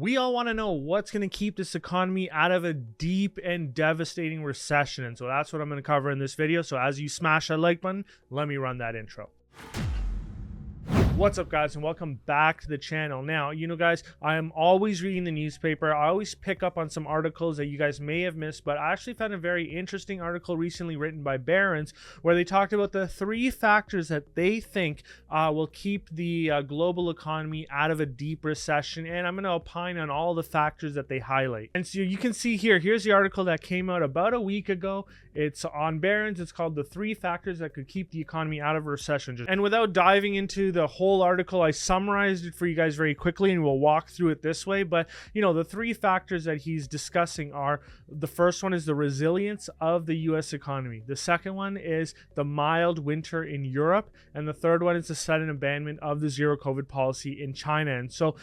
We all want to know what's going to keep this economy out of a deep and devastating recession. And so that's what I'm going to cover in this video. So as you smash that like button, let me run that intro. What's up, guys, and welcome back to the channel. Now, guys, I am always reading the newspaper. I always pick up on some articles that you guys may have missed, but I actually found a very interesting article recently written by Barron's where they talked about the 3 factors that they think will keep the global economy out of a deep recession, and I'm going to opine on all the factors that they highlight. And so you can see here's the article that came out about a week ago. It's on Barron's. It's called The 3 Factors That Could Keep the Economy Out of a Recession. And without diving into the whole article, I summarized it for you guys very quickly, and we'll walk through it this way. But the 3 factors that he's discussing are: the first one is the resilience of the US economy, the second one is the mild winter in Europe, and the third one is the sudden abandonment of the zero COVID policy in China. And so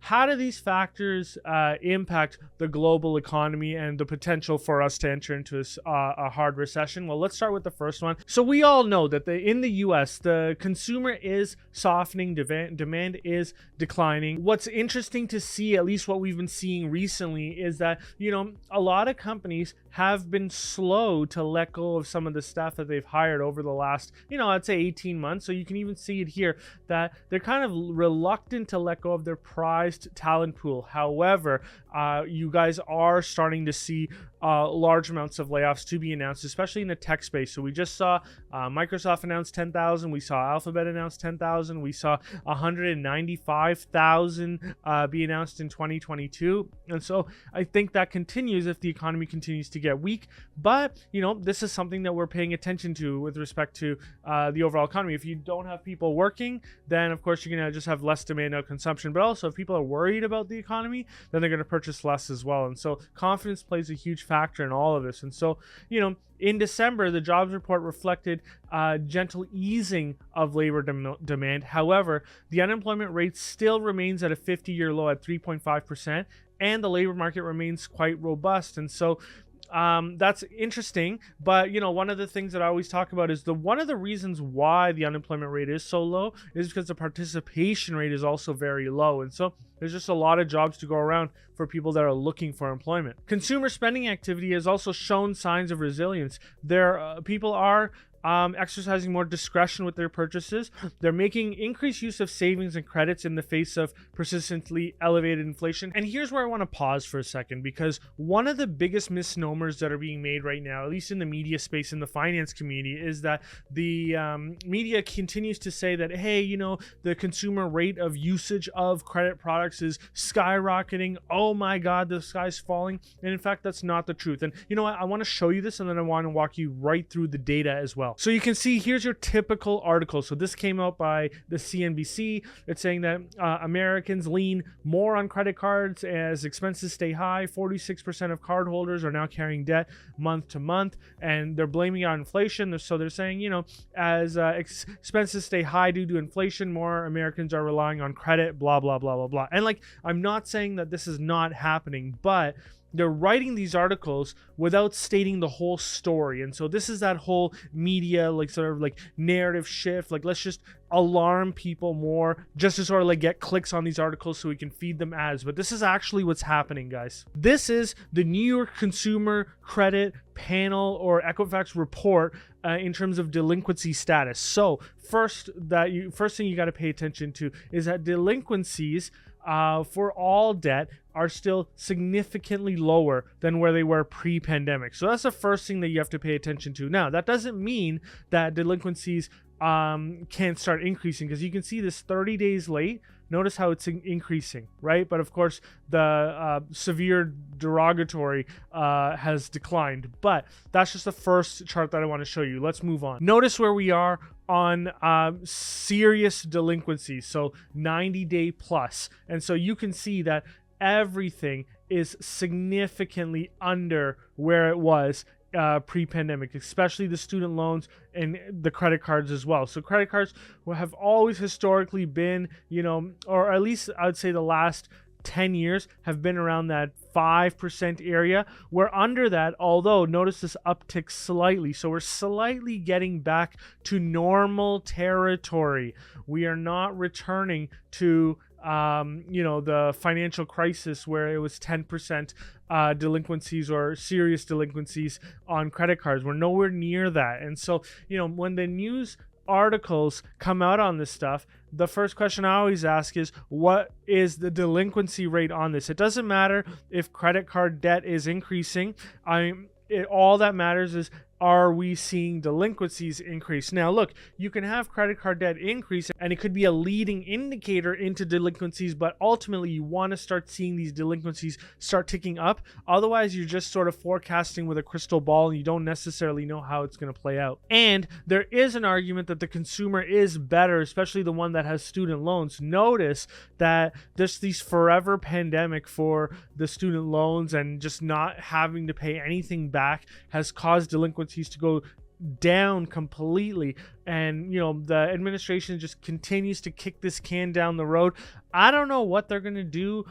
how do these factors impact the global economy and the potential for us to enter into a hard recession? Well, let's start with the first one. So we all know that in the US, the consumer is softening, demand is declining. What's interesting to see, at least what we've been seeing recently, is that a lot of companies have been slow to let go of some of the staff that they've hired over the last I'd say 18 months. So you can even see it here that they're kind of reluctant to let go of their prized talent pool. However, you guys are starting to see large amounts of layoffs to be announced, especially in the tech space. So we just saw Microsoft announce 10,000. We saw Alphabet announce 10,000. We saw 195,000 be announced in 2022. And so I think that continues if the economy continues to get weak. But, this is something that we're paying attention to with respect to the overall economy. If you don't have people working, then of course you're going to just have less demand out consumption. But also if people are worried about the economy, then they're going to purchase less as well. And so confidence plays a huge factor in all of this. And so, in December, the jobs report reflected gentle easing of labor demand. However, the unemployment rate still remains at a 50-year low at 3.5%, and the labor market remains quite robust. And so that's interesting. But one of the things that I always talk about is one of the reasons why the unemployment rate is so low is because the participation rate is also very low. And so there's just a lot of jobs to go around for people that are looking for employment. Consumer spending activity has also shown signs of resilience. People are exercising more discretion with their purchases. They're making increased use of savings and credits in the face of persistently elevated inflation. And here's where I want to pause for a second, because one of the biggest misnomers that are being made right now, at least in the media space, in the finance community, is that the media continues to say that, hey, the consumer rate of usage of credit products is skyrocketing. Oh my God, the sky's falling. And in fact, that's not the truth. And I want to show you this, and then I want to walk you right through the data as well. So you can see here's your typical article. So this came out by the CNBC. It's saying that Americans lean more on credit cards as expenses stay high. 46% of cardholders are now carrying debt month to month, and they're blaming it on inflation. So they're saying, as expenses stay high due to inflation, more Americans are relying on credit, blah, blah, blah, blah, blah. And I'm not saying that this is not happening, but they're writing these articles without stating the whole story. And so this is that whole media narrative shift. Let's just alarm people more just to sort of get clicks on these articles so we can feed them ads. But this is actually what's happening, guys. This is the New York Consumer Credit Panel, or Equifax report, in terms of delinquency status. So first thing you got to pay attention to is that delinquencies for all debt are still significantly lower than where they were pre-pandemic. So that's the first thing that you have to pay attention to. Now, that doesn't mean that delinquencies can't start increasing, because you can see this 30 days late. Notice how it's increasing, right? But of course, the severe derogatory has declined. But that's just the first chart that I want to show you. Let's move on. Notice where we are on serious delinquencies, so 90-day plus. And so you can see that everything is significantly under where it was pre-pandemic, especially the student loans and the credit cards as well. So credit cards have always historically been, or at least I would say the last 10 years have been around that 5% area. We're under that, although notice this uptick slightly. So we're slightly getting back to normal territory. We are not returning to the financial crisis where it was 10% delinquencies or serious delinquencies on credit cards. We're nowhere near that. And so, when the news articles come out on this stuff, the first question I always ask is, what is the delinquency rate on this? It doesn't matter if credit card debt is increasing. All that matters is, are we seeing delinquencies increase? Now, look, you can have credit card debt increase and it could be a leading indicator into delinquencies, but ultimately you want to start seeing these delinquencies start ticking up. Otherwise, you're just sort of forecasting with a crystal ball and you don't necessarily know how it's going to play out. And there is an argument that the consumer is better, especially the one that has student loans. Notice that there's these forever pandemic for the student loans, and just not having to pay anything back has caused delinquencies to go down completely. And the administration just continues to kick this can down the road. I don't know what they're going to do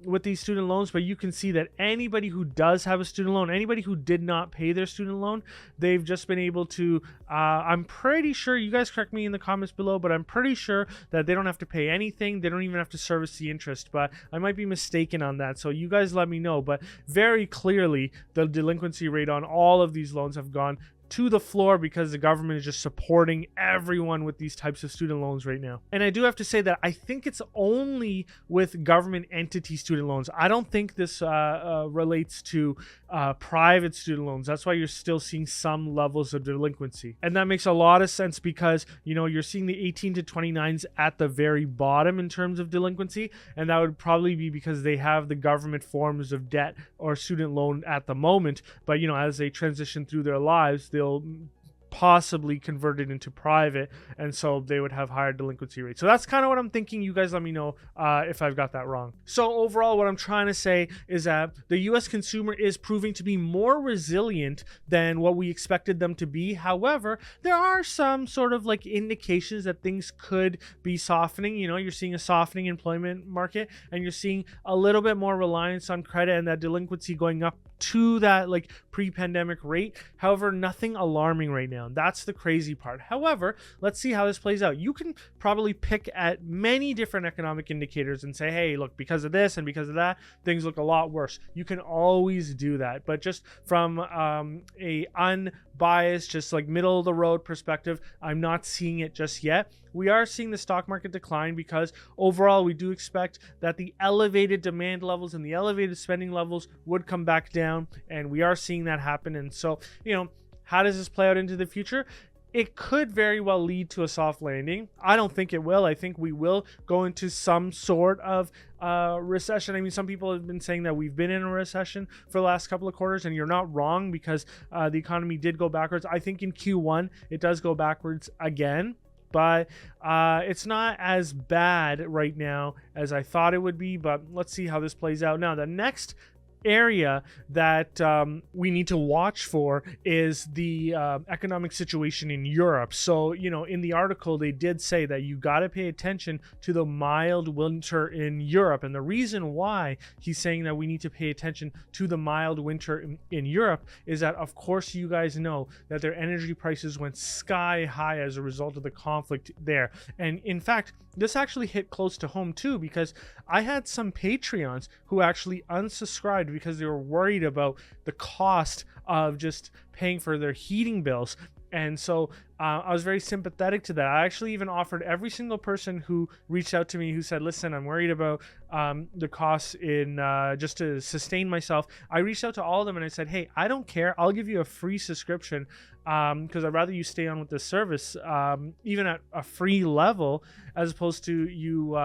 with these student loans, but you can see that anybody who does have a student loan, anybody who did not pay their student loan, they've just been able to, I'm pretty sure, you guys correct me in the comments below, but I'm pretty sure that they don't have to pay anything. They don't even have to service the interest, but I might be mistaken on that. So you guys let me know. But very clearly, the delinquency rate on all of these loans have gone to the floor because the government is just supporting everyone with these types of student loans right now. And I do have to say that I think it's only with government entity student loans. I don't think this relates to private student loans. That's why you're still seeing some levels of delinquency. And that makes a lot of sense because, you're seeing the 18 to 29s at the very bottom in terms of delinquency. And that would probably be because they have the government forms of debt or student loan at the moment. But, as they transition through their lives, they'll possibly convert it into private, and so they would have higher delinquency rates. So that's kind of what I'm thinking. You guys let me know if I've got that wrong. So overall, what I'm trying to say is that the US consumer is proving to be more resilient than what we expected them to be. However, there are some sort of indications that things could be softening. You're seeing a softening employment market, and you're seeing a little bit more reliance on credit and that delinquency going up to that pre-pandemic rate. However, nothing alarming right now. That's the crazy part. However, let's see how this plays out. You can probably pick at many different economic indicators and say, hey, look, because of this and because of that, things look a lot worse. You can always do that. But just from a unbiased, just middle of the road perspective, I'm not seeing it just yet. We are seeing the stock market decline because overall we do expect that the elevated demand levels and the elevated spending levels would come back down, and we are seeing that happen. And so, how does this play out into the future? It could very well lead to a soft landing. I don't think it will. I think we will go into some sort of recession. I mean, some people have been saying that we've been in a recession for the last couple of quarters, and you're not wrong because the economy did go backwards. I think in Q1 it does go backwards again, but it's not as bad right now as I thought it would be. But let's see how this plays out. Now, the next area that we need to watch for is the economic situation in Europe. So, in the article, they did say that you got to pay attention to the mild winter in Europe. And the reason why he's saying that we need to pay attention to the mild winter in Europe is that, of course, you guys know that their energy prices went sky high as a result of the conflict there. And in fact, this actually hit close to home too, because I had some Patreons who actually unsubscribed because they were worried about the cost of just paying for their heating bills. And so I was very sympathetic to that. I actually even offered every single person who reached out to me who said, listen, I'm worried about the costs in just to sustain myself. I reached out to all of them and I said, hey, I don't care. I'll give you a free subscription because I'd rather you stay on with this service, even at a free level, as opposed to you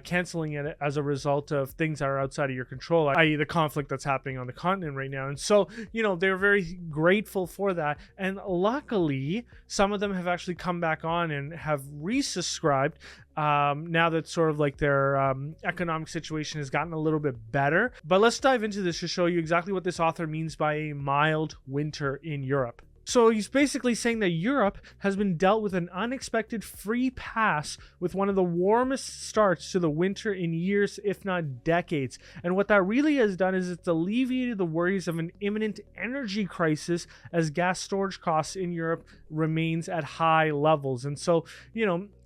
canceling it as a result of things that are outside of your control, i.e. the conflict that's happening on the continent right now. And so, they're very grateful for that. And luckily, some of them have actually come back on and have resubscribed now that sort of their economic situation has gotten a little bit better. But let's dive into this to show you exactly what this author means by a mild winter in Europe. So he's basically saying that Europe has been dealt with an unexpected free pass with one of the warmest starts to the winter in years, if not decades. And what that really has done is it's alleviated the worries of an imminent energy crisis as gas storage costs in Europe remains at high levels. And so,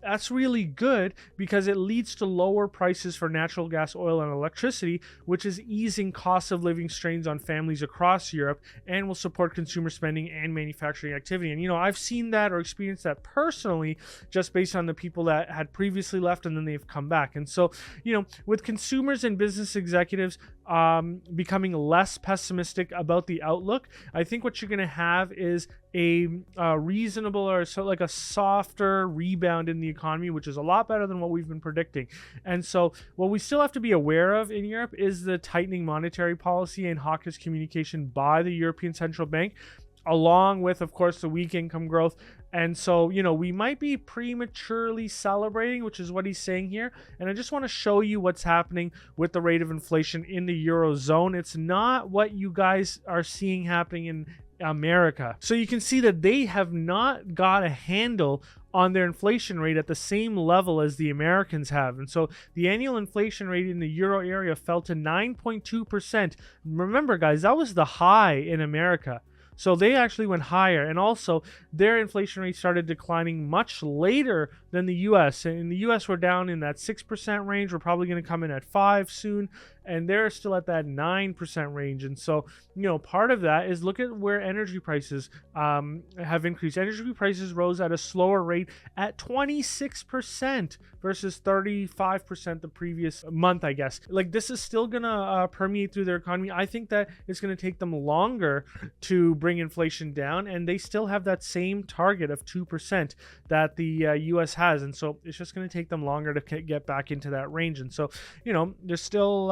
that's really good because it leads to lower prices for natural gas, oil, and electricity, which is easing cost of living strains on families across Europe and will support consumer spending and manufacturing activity. And, I've seen that or experienced that personally just based on the people that had previously left and then they've come back. And so, with consumers and business executives becoming less pessimistic about the outlook, I think what you're going to have is a reasonable or so like a softer rebound in the economy, which is a lot better than what we've been predicting. And so what we still have to be aware of in Europe is the tightening monetary policy and hawkish communication by the European Central Bank, along with, of course, the weak income growth. And so, we might be prematurely celebrating, which is what he's saying here. And I just want to show you what's happening with the rate of inflation in the Eurozone. It's not what you guys are seeing happening in America. So you can see that they have not got a handle on their inflation rate at the same level as the Americans have. And so the annual inflation rate in the Euro area fell to 9.2%. Remember, guys, that was the high in America. So they actually went higher, and also their inflation rate started declining much later than the US. And in the US, we're down in that 6% range. We're probably going to come in at 5 soon, and they're still at that 9% range. And so, part of that is look at where energy prices have increased. Energy prices rose at a slower rate at 26% versus 35% the previous month, I guess. Like, this is still going to permeate through their economy. I think that it's going to take them longer to bring inflation down, and they still have that same target of 2% that the US has. And so it's just going to take them longer to get back into that range. And so, there's still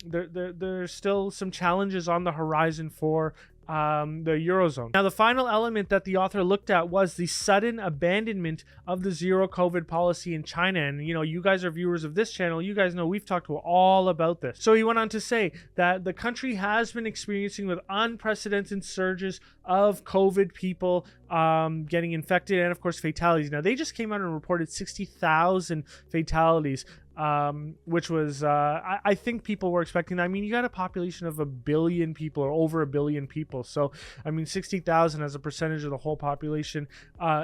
there's still some challenges on the horizon for the Eurozone. Now, the final element that the author looked at was the sudden abandonment of the zero COVID policy in China. And, you guys are viewers of this channel. You guys know we've talked all about this. So he went on to say that the country has been experiencing with unprecedented surges of COVID people getting infected and, of course, fatalities. Now, they just came out and reported 60,000 fatalities. Which was, I think people were expecting that. I mean, you got a population of 1 billion people or over 1 billion people. So, 60,000 as a percentage of the whole population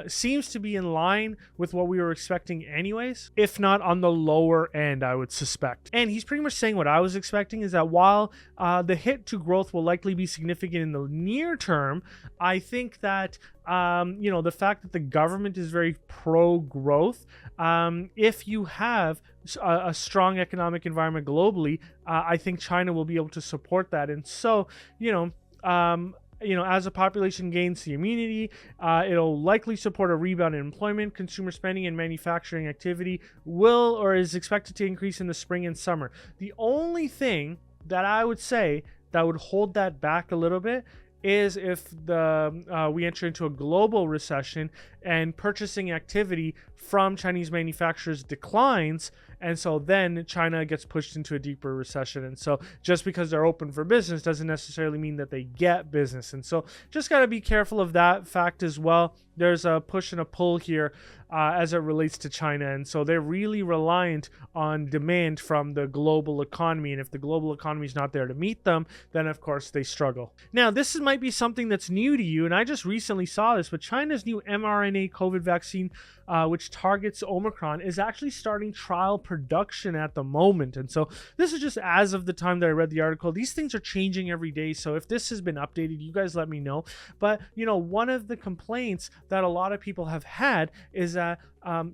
seems to be in line with what we were expecting anyways, if not on the lower end, I would suspect. And he's pretty much saying what I was expecting is that while the hit to growth will likely be significant in the near term, I think that the fact that the government is very pro-growth, if you have a strong economic environment globally, I think China will be able to support that. And so, as a population gains the immunity, it'll likely support a rebound in employment, consumer spending, and manufacturing activity will or is expected to increase in the spring and summer. The only thing that I would say that would hold that back a little bit is if we enter into a global recession and purchasing activity from Chinese manufacturers declines, and so then China gets pushed into a deeper recession. And so just because they're open for business doesn't necessarily mean that they get business. And so just got to be careful of that fact as well. There's a push and a pull here as it relates to China. And so they're really reliant on demand from the global economy. And if the global economy is not there to meet them, then of course they struggle. Now, this might be something that's new to you, and I just recently saw this, but China's new mRNA COVID vaccine, which targets Omicron, is actually starting trial production at the moment. And so this is just as of the time that I read the article. These things are changing every day. So if this has been updated, you guys let me know. But, one of the complaints that a lot of people have had is that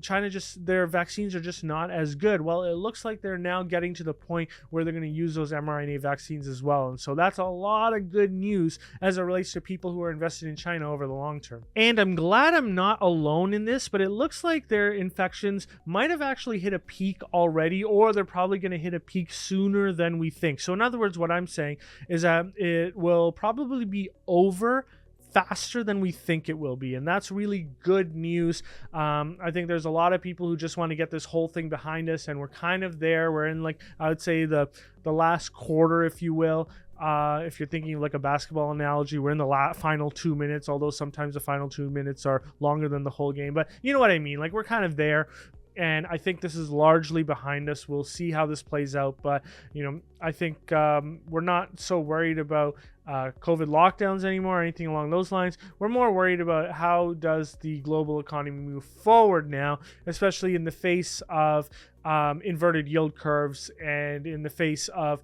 China their vaccines are just not as good. Well, it looks like they're now getting to the point where they're going to use those mRNA vaccines as well. And so that's a lot of good news as it relates to people who are invested in China over the long term. And I'm glad I'm not alone in this, but it looks like their infections might have actually hit a peak already, or they're probably going to hit a peak sooner than we think. So in other words, what I'm saying is that it will probably be over faster than we think it will be, and that's really good news. I think there's a lot of people who just want to get this whole thing behind us, and we're kind of there. We're in, I would say, the last quarter, if you will. If you're thinking like a basketball analogy, we're in the final 2 minutes, although sometimes the final 2 minutes are longer than the whole game, but you know what I mean. We're kind of there. And I think this is largely behind us. We'll see how this plays out. But, I think we're not so worried about COVID lockdowns anymore or anything along those lines. We're more worried about how does the global economy move forward now, especially in the face of inverted yield curves and in the face of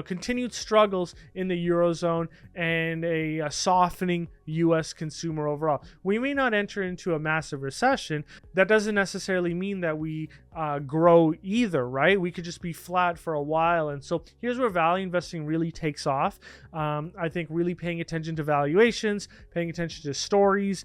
continued struggles in the Eurozone and a softening US consumer overall. We may not enter into a massive recession. That doesn't necessarily mean that we grow either, right? We could just be flat for a while. And so here's where value investing really takes off. I think really paying attention to valuations, paying attention to stories,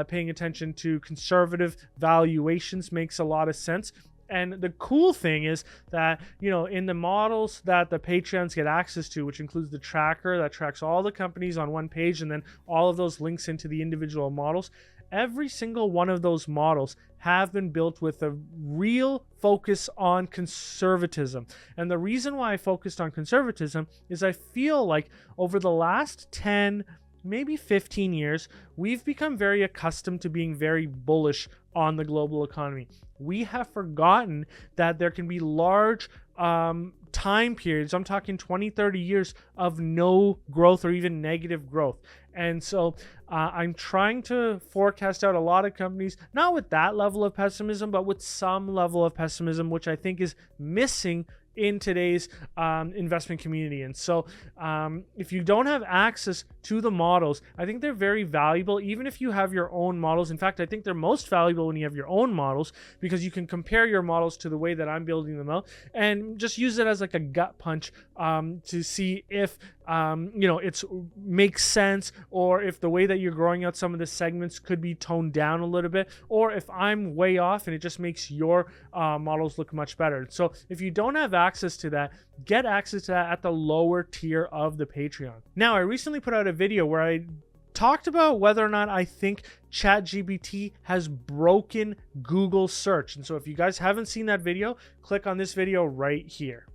paying attention to conservative valuations makes a lot of sense. And the cool thing is that, in the models that the Patreons get access to, which includes the tracker that tracks all the companies on one page and then all of those links into the individual models, every single one of those models have been built with a real focus on conservatism. And the reason why I focused on conservatism is I feel like over the last 10, maybe 15 years, we've become very accustomed to being very bullish on the global economy. We have forgotten that there can be large time periods, I'm talking 20, 30 years of no growth or even negative growth. And so I'm trying to forecast out a lot of companies, not with that level of pessimism, but with some level of pessimism, which I think is missing in today's investment community. And so if you don't have access to the models, I think they're very valuable, even if you have your own models. In fact, I think they're most valuable when you have your own models, because you can compare your models to the way that I'm building them out and just use it as like a gut punch to see if it's makes sense, or if the way that you're growing out some of the segments could be toned down a little bit, or if I'm way off and it just makes your models look much better. So if you don't have access to that, get access to that at the lower tier of the Patreon. Now, I recently put out a video where I talked about whether or not I think ChatGPT has broken Google search. And so if you guys haven't seen that video, click on this video right here.